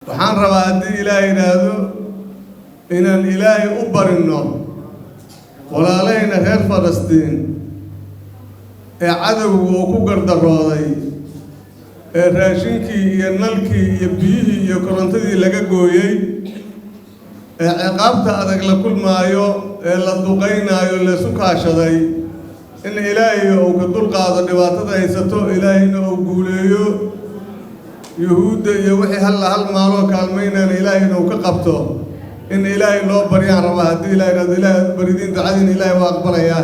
waxaan rabaa haddii ilaahay yidhaahdo inaan ilaahay u barinno walaalahayna reer Falastiin ee cadowga uu ku gardarooday ee raashinkii iyo nalkii iyo biyihii iyo korontadii laga gooyey ee ciqaabta adag la kulmaayo ee la duqaynaayo la isu kaashaday in ilaahay uu ka dulqaado dhibaatada haysato ilaahayna uu guuleeyo yuhuudda iyo wixii hal maaloo kaalmaynayna ilaahayna uu ka qabto in ilaahay loo baryaan rabaa haddii ilaahay baridiin ducadiina ilaahay waa aqbalayaa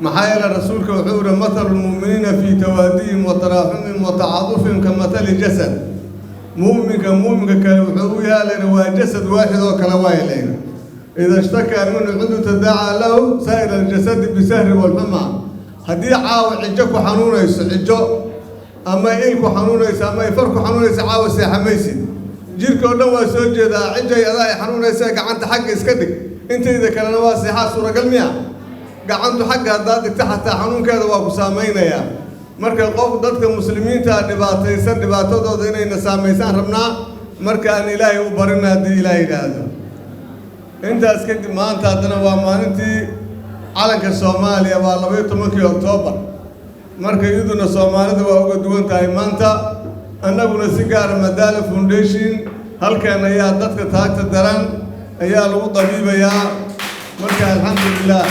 maxaa yeelay rasuulka wuxuu yidhi mathalu lmu'miniina fii tawaadihim wa taraaxumihim wa tacaadufihim ka mathali jasad mu'minka kale wuxuu u yaalayna waa jasad waaxid oo kale waayalayna ida ishtakaa minhu cudun tadaacaa lahu saa'ira aljasadi bisahri walxuma haddii caawa xijo ku xanuunayso xijo ama il ku xanuunayso ama ifar ku xanuunayso caawa seexamaysid jirka oo dhan waa soo jeedaa cijay adaa ay xanuunaysa gacanta xagga iska dhig intayda kalena waa seexaa suuragal miya gacantu xagga haddaad dhigta xataa xanuunkeeda waa ku saamaynayaa marka qof dadka muslimiinta dhibaataysan dhibaatadooda inayna saamaysaan rabnaa marka aan ilaahay u barina haddii ilaahay yidhaahdo intaas kadib maanta haddana waa maalintii calanka Soomaaliya waa 12 Oktoobar marka iyaduna Soomaalida waa uga duwan tahay maanta annaguna si gaar ah Madaala Foundation halkan ayaa dadka taagta daran ayaa lagu dabiibayaa marka alxamdulillah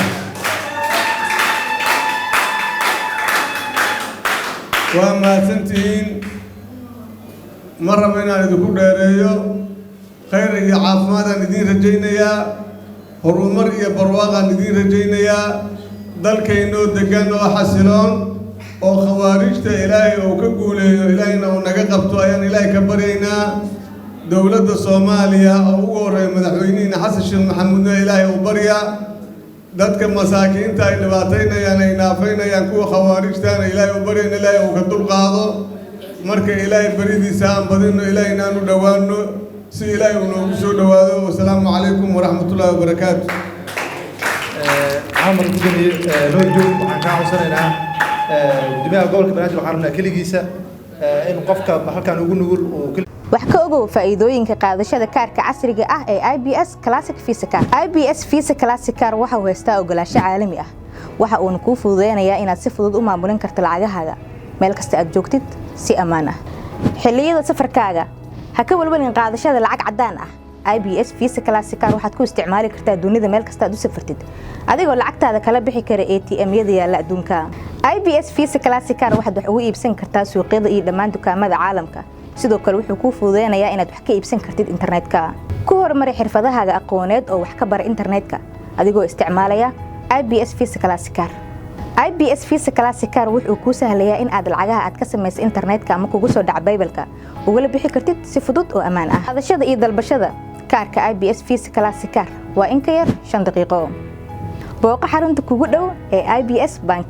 waa mahadsantihiin marraba inaan idinku dheereeyo khayr iyo caafimaadaan idiin rajaynayaa horumar iyo barwaaqaan idiin rajaynayaa dalkaynoo degan oo xasiloon oo khawaarijta ilaahay uu ka guuleeyo ilaahayna uu naga qabto ayaan ilaahay ka baryaynaa dowladda Soomaaliya oo ugu horeeya madaxweynaha Xasan Sheekh Maxamuud ilaahay uu baryaa dadka masaakiinta ay dhibaataynayaan ay naafaynayaan kuwa khawaarijtaana ilaahay uu baryayna ilaahay uu ka dulqaado marka ilaahay baridiisa aan badino ilaahay inaanu dhowaano si ilaahay uu noogu soo dhowaado wasalaamu calaykum waraxmatullaahi wabarakaatu عمر كجني لوجو waxaan ka codsanaynaa gudoomiyaha gobolka Banaadir waxaan rabnaa kaligiisa in qofka halkan ugu nugul oo wax ka ogow faa'iidooyinka qaadashada kaarka casriga ah ee IBS Classic Visa Card. IBS Visa Classic Card waxa uu haystaa ogolaansho caalami ah waxa uu ku fududeynayaa inaad si fudud u maamulin karto lacagahaaga meel kasta aad joogtid si ammaan ah xilliyada safarkaaga ha ka walwalin qaadashada lacag cadaan ah IBS Visa Classic Card waxaad ku isticmaali kartaa dunida meel kasta aad u safartid adigoo lacagtaada kala bixi kara ATM-yada yaala adduunka IBS Visa Classic Card waxaad wax ugu iibsan kartaa suuqyada iyo dhammaan dukaamada caalamka sidoo kale wuxuu ku fududeynayaa inaad wax ka iibsan kartid internetka ku horumari xirfadahaaga aqooneed oo wax ka bar internetka adigoo isticmaalaya IBS Visa Classic Card IBS Visa Classic Card wuxuu ku sahlayaa in aad lacagaha aad ka samayso internetka ama kugu soo dhac baybalka uga bixi kartid si fudud oo ammaan ah qaadashada iyo dalbashada kaarka IBS Visa Classic Card waa in ka yar 5 daqiiqo booqo xarunta kugu dhow ee IBS Bank